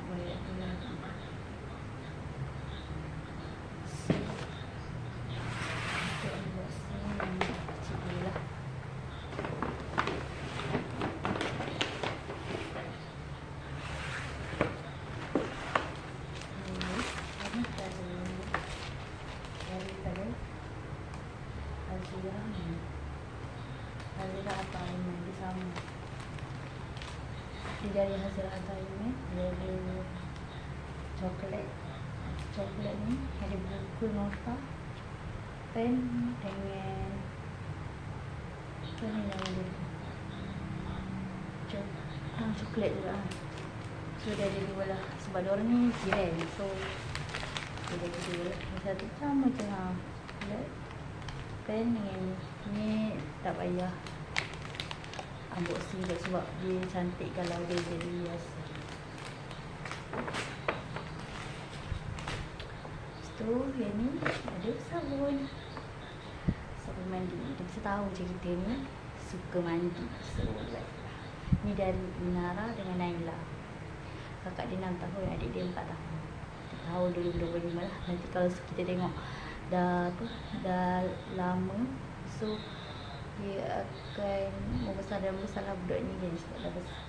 Boleh nampak. Untuk unboxing yang kecil dulu lah. Hasil assignment di sama. Dari hasil assignment dia ada coklat. Coklat ni ada buku nota, pen dengan apa ni nama dia? Coklat juga. So dia ada dua lah. Sebab dia orang ni jiran. So dia ada dua lah. Satu sama je lah. Pen dengan ni tak payah unboxing dia sebab dia cantik kalau dia jadi biasa. Lepas tu yang ni ada sabun mandi. Dia mesti tahu macam kita ni suka mandi. So like, ni dari Inara dengan Naila. Kakak dia 6 tahun, adik dia 4 tahun. Tahun 2025 lah. Nanti kalau kita tengok dah lama, so dia akan membesar dan besar lah budak ni kan. Sebab dah besar,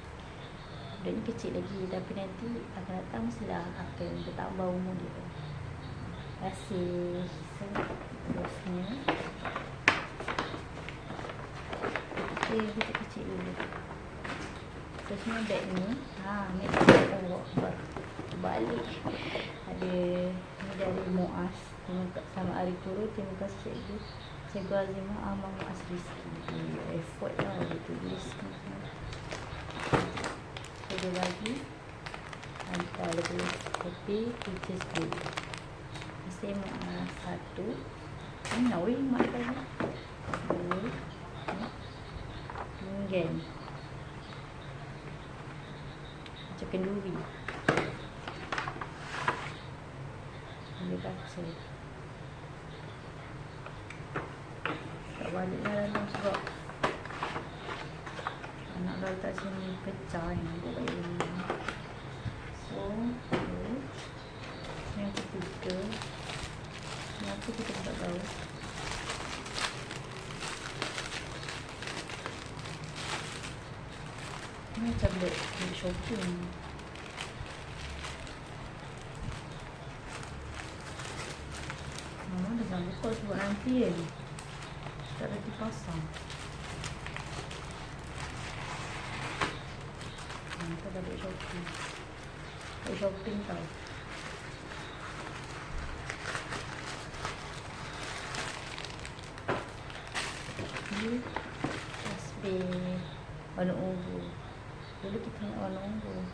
budak ni kecil lagi, tapi nanti akan datang mestilah akan bertambah umur dia. Terima kasih. So terusnya kita kecil dulu. Terusnya beg ni, ni kita bawa balik. Ada ni dari Muaz, sama Ari Kuru. Terima kasih cikgu. Cikgu Azimah Ahmad Muaz Rizki. Effort lah dia tulis. Ada lagi hantar ada tulis kopi teachers day. Saya Muaz 1. Ni nak weh mak tadi. 2. Pinggan macam kenduri. Ambil kaca. Tak balik lah dalam sebab anak dah letak sini pecah ni. Buat balik ni. So yang ketiga, kenapa kita tak tahu. Ni tablet shopping. Mama dah jangan buka sebab nanti kan tak ada dipasang. Kita dah buat shopping. Buat shopping tau. Ni tasbih warna ungu. Dulu kita nak warna ungu,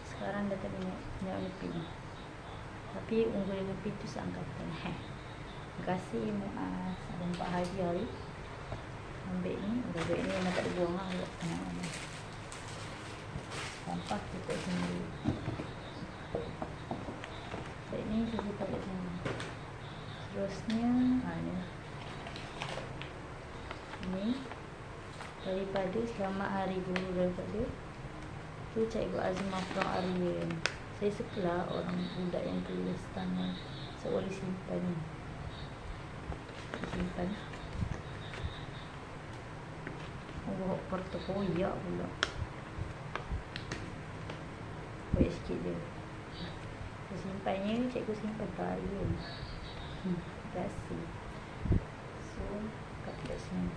sekarang dah tak nak warna pink. Tapi ungu dengan pink tu seangkatan. Terima kasih Muaz. Ada 4 hadiah ni. Ambil ni. Beg ni memang tak ada buang lah. Sampah kita sendiri. Beg ni saya simpan kat sini. Terusnya ni daripada Selamat Hari Guru daripada tu Cikgu Azimah from Aryan. Saya sukalah orang budak yang tulis tangan. Saya boleh simpan ni. Simpan. Oh, portofolio pula. Boleh sikit je. Saya simpannya, cikgu simpan ke Aryan. Terima kasih. So, kat sini.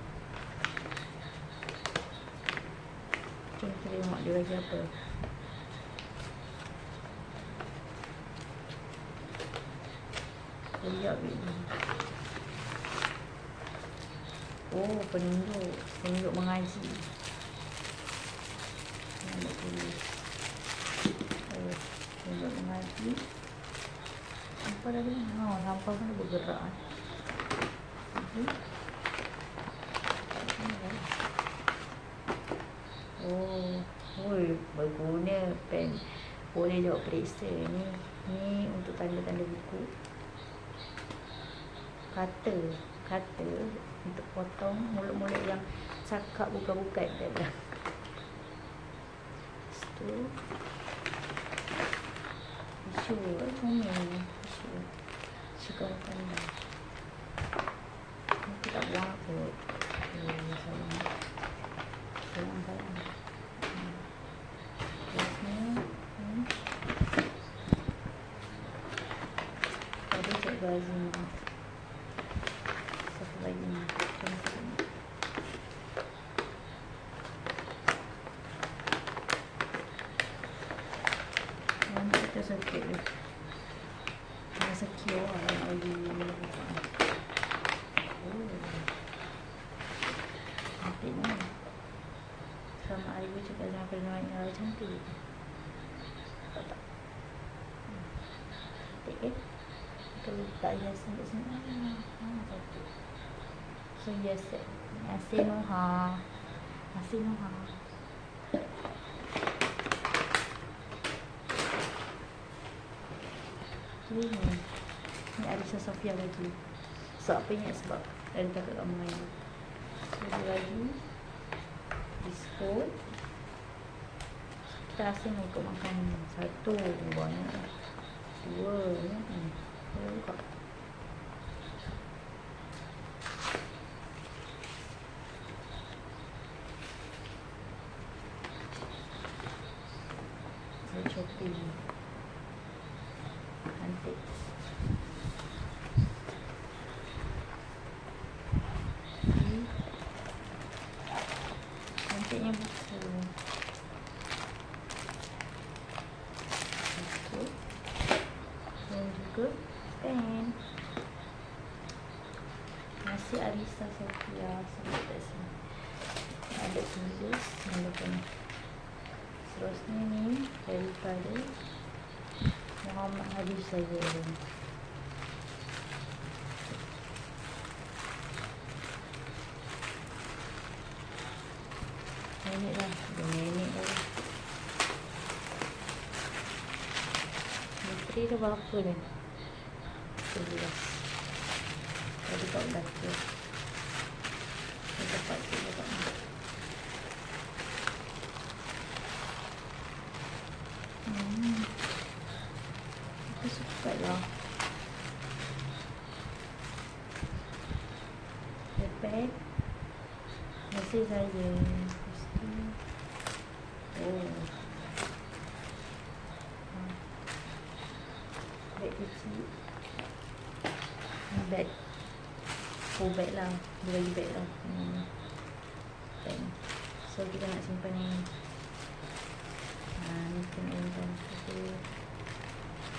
Kita tengok dia bagi apa. Lihat ni. Oh, penunjuk mengaji. Nak tulis. Penunjuk mengaji. Sampah dah ni. Sampah kan bergerak. Berguna pen. Boleh jawab periksa ni. Ni untuk tanda-tanda buku. Kata untuk potong mulut-mulut yang cakap bukan-bukan. Lepas tu Sure, umi. Sure. Suka makan dah. Aku tak buang kot. Sayang kan. Terus ni. Tadi cikgu Azim. Satu lagi ni. Nanti kita sakit dia. Rasa secure lah lagi. Cantik ni. Sama ibu cakap jangan kena naik cantik. Tak tak. Cantik ke? Kalau tak hiasan kat sini. Cantik. So hias set. Terima kasih Noha. Terima kasih Noha. Ni Arisa Sofia lagi. So apa ingat sebab ada takut kat main. So dia lagi biskut. Kita rasa nak ikut makan satu banyak. Dua ni. Buka. Saya chopping. Cantik. Cantiknya buku. Buku. Dan juga pen. Nasi Arisa Sofia sampai kat sini. Ada tulis menggunakan. Seterusnya ni daripada Muhammad Hadis saja. Minit dah. 2 minit dah. Menteri dah berapa ni? 11. Tadi 14 tu. Saya dapat tu dapat ni. Aku suka lah. Lepet. Masih saya. Oh. Beg kecil. Beg. Oh beg lah. Dia bagi beg lah. Beg. So kita nak simpan ni. Ni kena simpan.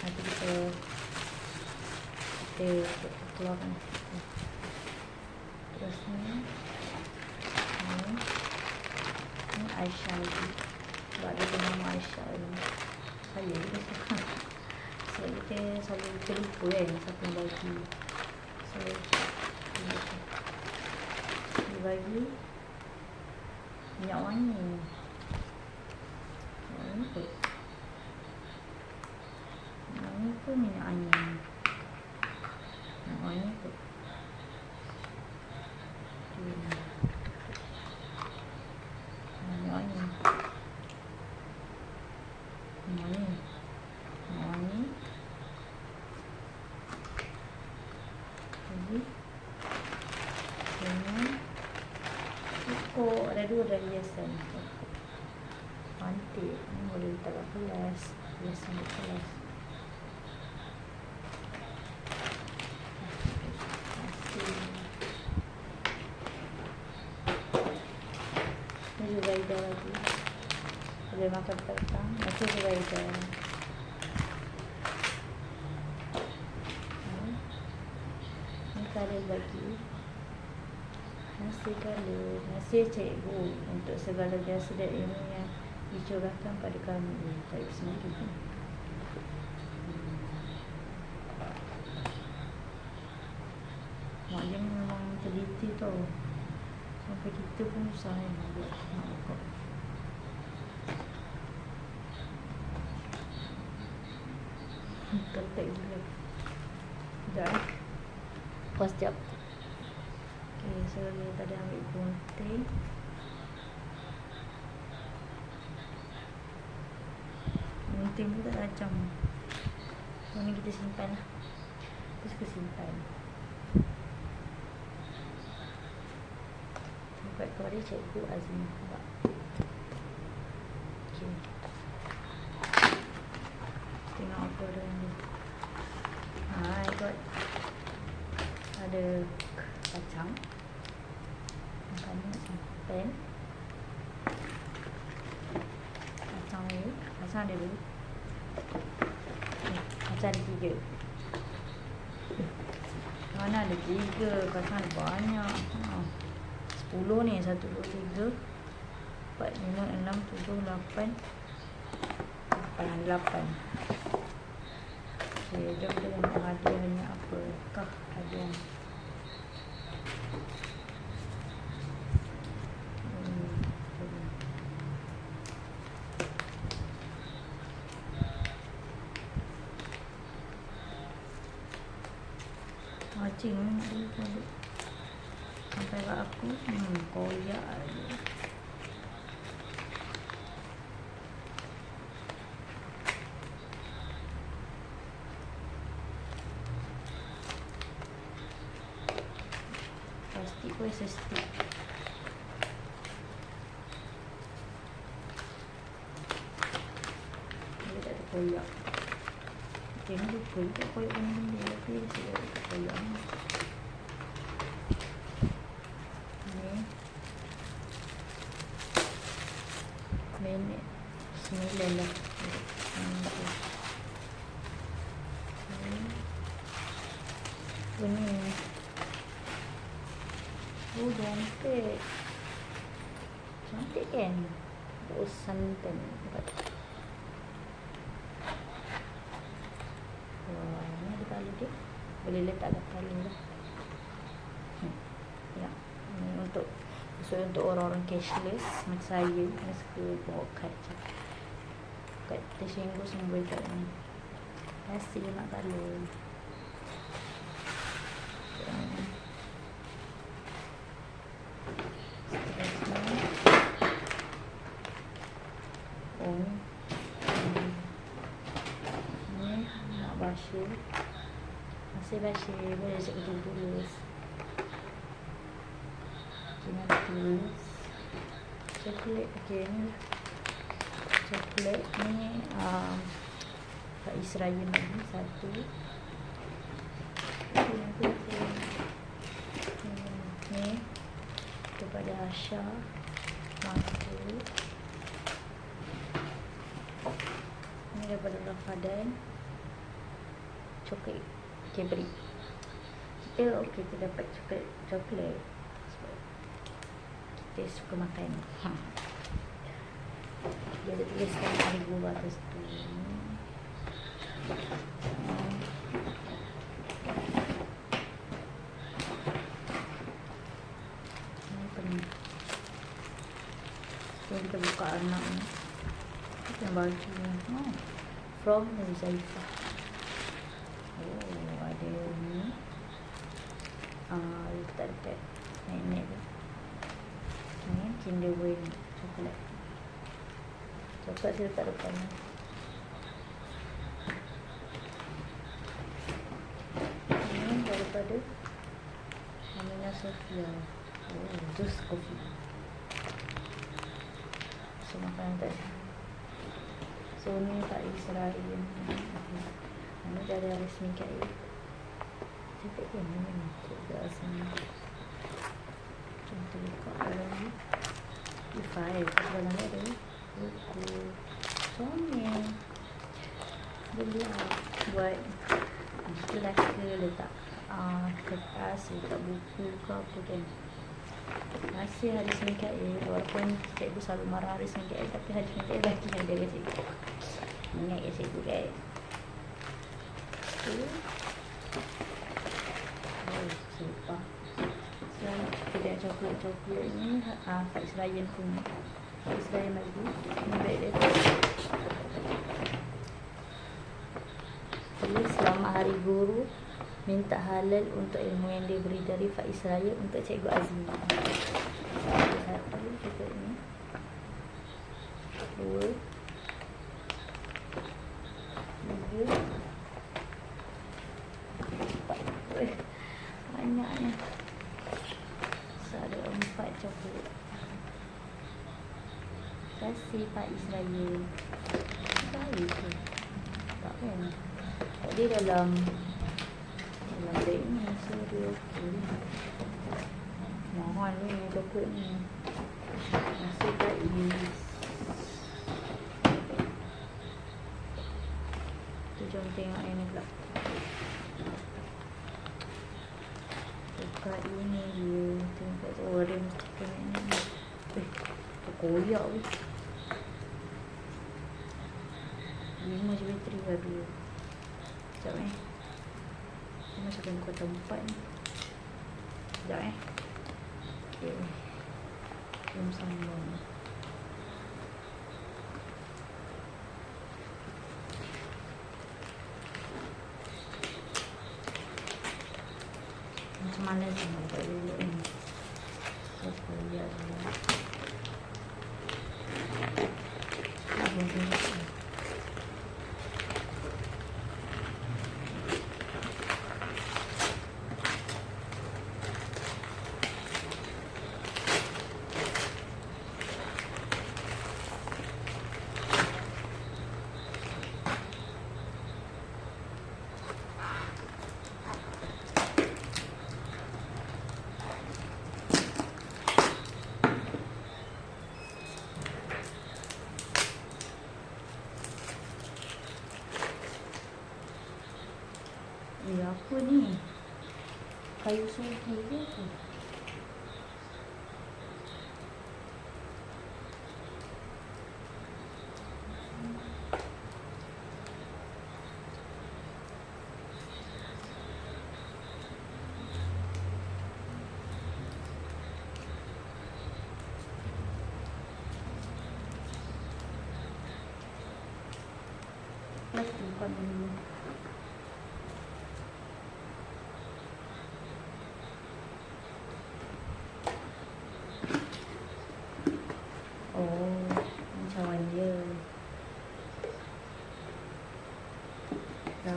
Nanti kita keluarkan. Terus ni Aisyah lagi. Sebab ada nama Aisyah ni. Saya juga suka. Sebab kita selalu terlupa kan siapa yang bagi. So dia bagi minyak wangi. Minyak wangi kot. Minyak wangi kot minyak angin. Minyak wangi kot. Minyak wangi. Minyak wangi. Minyak wangi. Lagi. Ini. Cukup. Ada 2 dari hiasan. Cantik. Ni boleh letak kat kelas. Hiasan di kelas. Ni Zubaidah lagi. Boleh makan petang. Macam Zubaidah. Ni kalian bagi. Nasi kalian. Nasi cikgu untuk segala jasa dan ilmu yang dicurahkan pada kami. Tak sendiri. Mak dia memang teliti tau. Sampai kita pun susah nak buka. Ketek gila. Sekejap Pause sekejap. Okay, so kita tadi ambil gunting. Gunting pun tak tajam. So ni kita simpan lah. Kita suka simpan. Buat kepada Cikgu Azmi. Nampak? Okay. Tengok apa ada ni. I got ada kacang. Makan ni simpan. Kacang ni. Kacang ada dulu. Kacang ada 3. Mana ada 3? Kacang ada banyak. 10 ni. 1, 2, 3 4, 5, 6, 7, 8 8. Okay, jom kita tengok hadiahnya apakah hadiah. Macing ni sampai kat aku koyak aja. Plastik pun sestik. Dia tak ada koyak. Okay, ni lupa tak koyak benda-benda. Tapi saya tak koyak ni. Minit 9 lah. Ini cantik. Cantik kan? Santan. Wah, ni ada tali dia. Boleh letak kat tali lah. Ya, ni untuk orang-orang cashless macam saya yang suka bawa kad je. Kad tersinggung semua boleh kat ni. Kasih nak tali. Ni nak basuh. Masih basuh. Boleh sekejap tulis. Nak tulis coklat. Okay, ni coklat ni Pak Israel lagi 1. Ni kepada Asha 1. Ni daripada Rafadan coklat Cadbury. Kita dapat coklat kita suka makan. Dia ada tuliskan hari guru atas tu. Ini apa ni? So kita buka anak ni. Kita baju ni. From Zaifah. Ada ni. Letak dekat nenek tu. Ni Kinder Bueno coklat. Coklat saya letak depan ni. Ini daripada Amina Sofia. Jus kopi. So makanan tak. So ni Pak Israel. Ini dari Aris Mikael. Cantik kan ni. Cikgu Azmi. Kita buka dalam ni. File dalam ni ada buku somel. Boleh buat kelas ke letak kertas, letak buku ke apa kan. Masih Haris Mikael. Walaupun cikgu selalu marah Haris Mikael, tapi Haris Mikael lagi ada ke cikgu. Ingat ke cikgu kan. Lupa. Kedai coklat ni Pak Israel punya. Pak Israel lagi. Ini baik dia. Tulis selamat hari guru. Minta halal untuk ilmu yang diberi dari Pak Israel untuk Cikgu Azmi. Satu juga ni. 2 3 kasih Pak Israel. Baik ke? Tak kan? Dia dalam beg ni, so dia okey. Mahal ni coklat ni. Kasih Pak Is. Tu jom tengok yang ni pula. Buka ini dia. Tengok tu dia mesti kena ni. Koyak weh. 5 je bateri habis. Sekejap Dia macam kena kuat 4 ni. Sekejap Okay. Jom sambung. Macam mana sambung tak boleh ni. Saya lihat dulu. Apa ni? Kayu sugi ke apa? Bukan dulu. Macam mana dia? Terima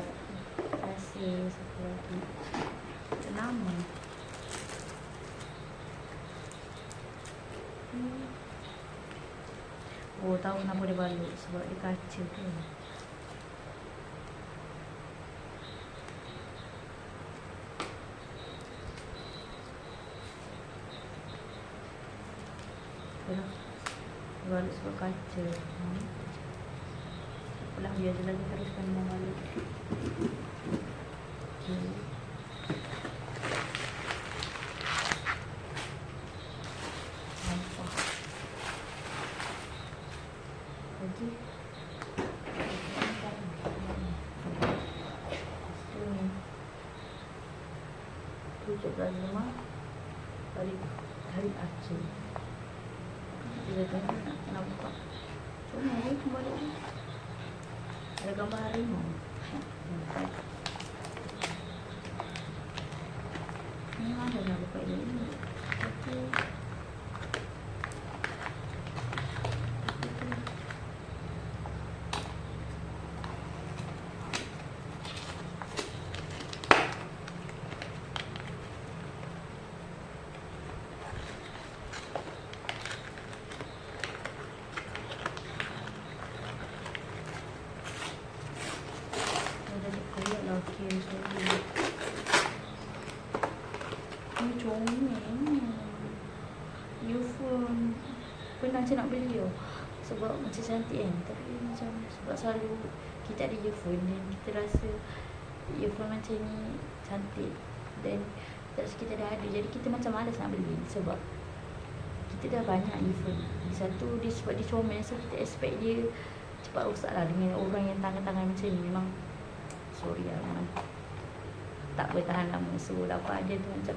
kasih satu lagi. Lama. Oh, tahu kenapa dia balut? Sebab dia kaca tu. Balut sebab kaca. Apalah, biar je lagi teruskan membalut. Okay. Nampak. Lagi. Tujuh belas rumah. Hari Aceh. Dia tengok nak buka. Cuma ni kembali ni. Ada gambar harimau. Ni ada nak buka ini. Okey. Okey, sorry. Ni comel. Earphone. Pernah macam nak beli tau. Sebab macam cantik kan. Tapi macam sebab selalu kita ada earphone dan kita rasa earphone macam ni cantik. Dan kita dah ada. Jadi kita macam malas nak beli. Sebab kita dah banyak earphone. Satu dia sebab dia comel. So kita expect dia cepat rosak lah. Dengan orang yang tangan-tangan macam ni. Memang sorry lah, memang tak boleh tahan lama. So dapat dia tu macam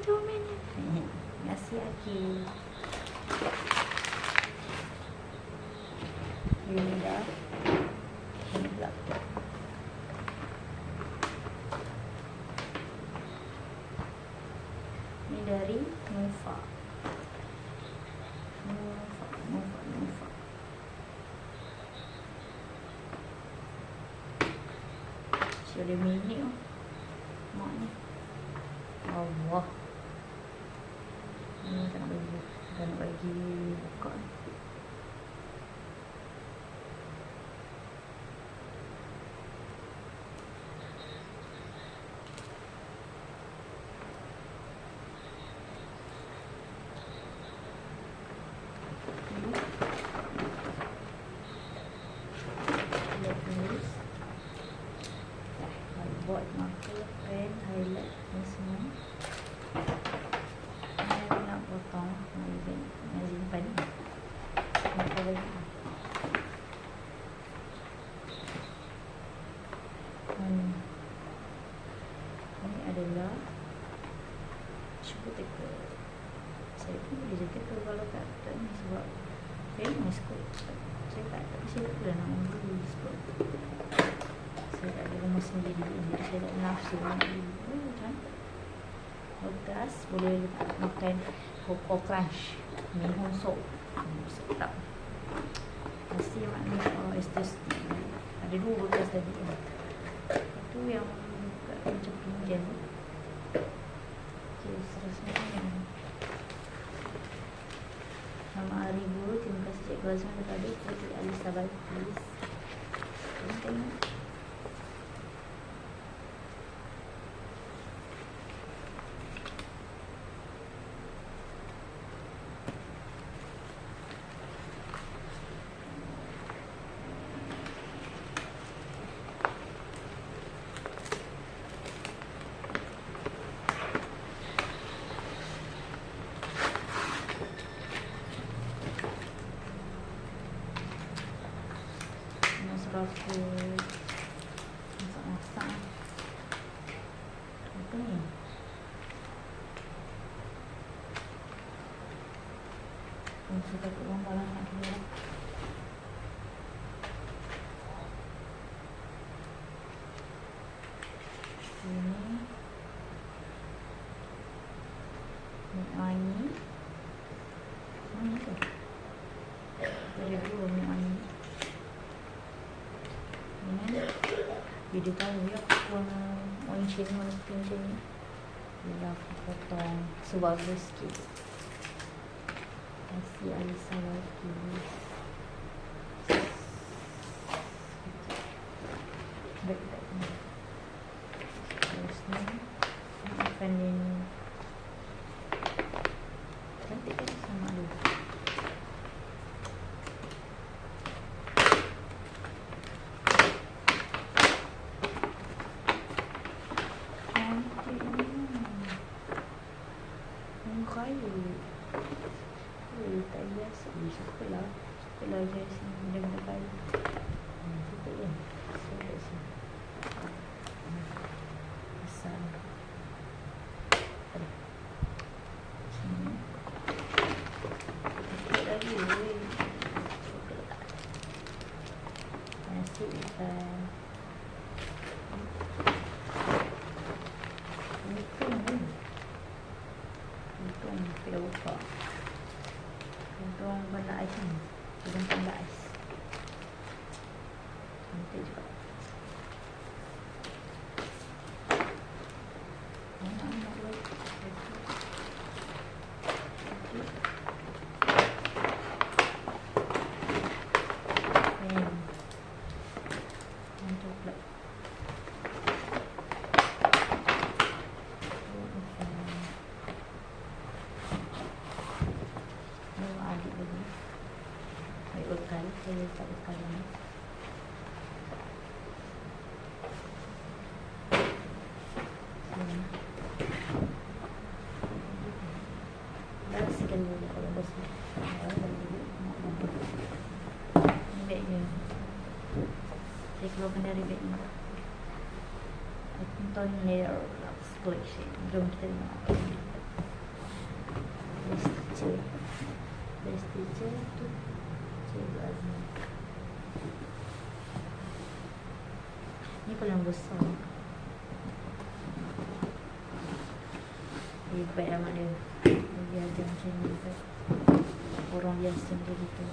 comel ni. Terima kasih Aki. Ini dah. Ini pula. Ini dari Mufa. Ada minit tu mak ni. Allah, ni tak nak bagi buka ni. highlight tulis. Buat marker, pen, highlight ni semua. Ni aku nak potong nak simpan ni. Apa lagi? Ini adalah cuba teka. Saya pun boleh je teka kalau tak ni sebab famous kot. Saya tak saya tak pernah nak membeli sebab saya tak ada rumah sendiri, jadi saya tak nafsu nak beli. Cantik. Bekas boleh makan Coco Crunch, Mi Honsok. Sedap. Nasi makna STST. Ada 2 bekas tadi. Itu yang macam pinjam. Okay, seterusnya nama Aribu. Terima kasih Cikgu Azman kepada Putri Alisa Balkis. Tengok. Aku masak-masak apa ni? Saya takut orang balas nak keluar. Ini minyak wangi. Mana tu? Ada 2 minyak wangi. Video tahu ya aku warna cini warna pink macam ni. Bila aku potong sewarna sikit. Kasih Alisa lagi. Baik-baik ni. Terus ni makan ini. Cantik kan sama dia. Tak biasa. Sukalah guys. Benda-benda kayu. Suka kan? Suka sini. Besar. Sini. Suka lagi. Suka letak. Nasi ikan. Untung kita buka. Untung benda ais ni. Untung benda ais. Cantik juga. Nak buat. Coklat. Bekal, saya letak bekal ni. Bersihkan dulu kalau bersih. Ini bagnya. Saya keluarkan dari bag ni. Container Lux Collection. Jom kita tengok apa ni. Best teacher tu Cikgu Azman. Ni kalau yang besar. Baik amat dia. Dia ajar macam ni kan. Orang biasa macam gitu.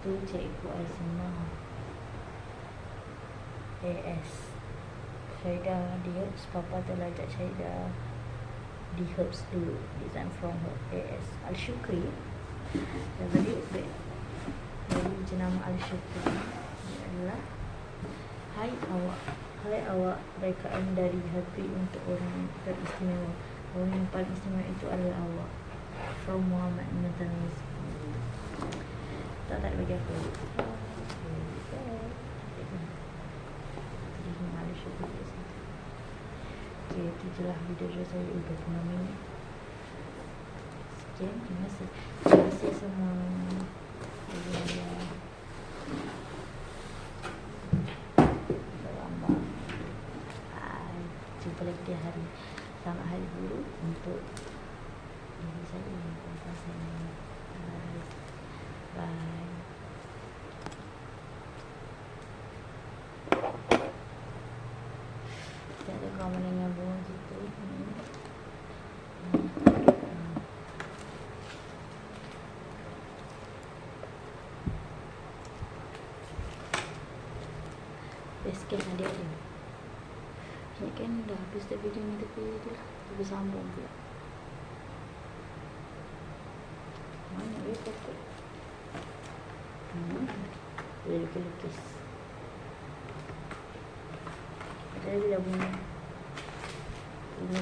Tu Cikgu Azman. AS. Syaidah di Herbs. Papa telah ajak Syaidah di Herbs dulu. Design from AS. Al-Shukri. Dan balik baik. Dari jenama Al-Shukri. Dia adalah Hai awak, rekaan dari hati untuk orang yang teristimewa. Orang yang paling istimewa itu adalah awak. From Muhammad Nathan. Tak bagi aku. itu je lah video saya 26 minit. Sekian, terima kasih semua. Selamat. Jumpa lagi di hari selamat hari guru untuk diri saya. Bye. Tak ada kau menyambung gitu. Sekian adik-adik. Ini kan dah habis dah video ni, tapi tu lah, tapi sambung pula. Mana dia takut? Boleh lukis-lukis. Ada lagi dah bunyi. Ini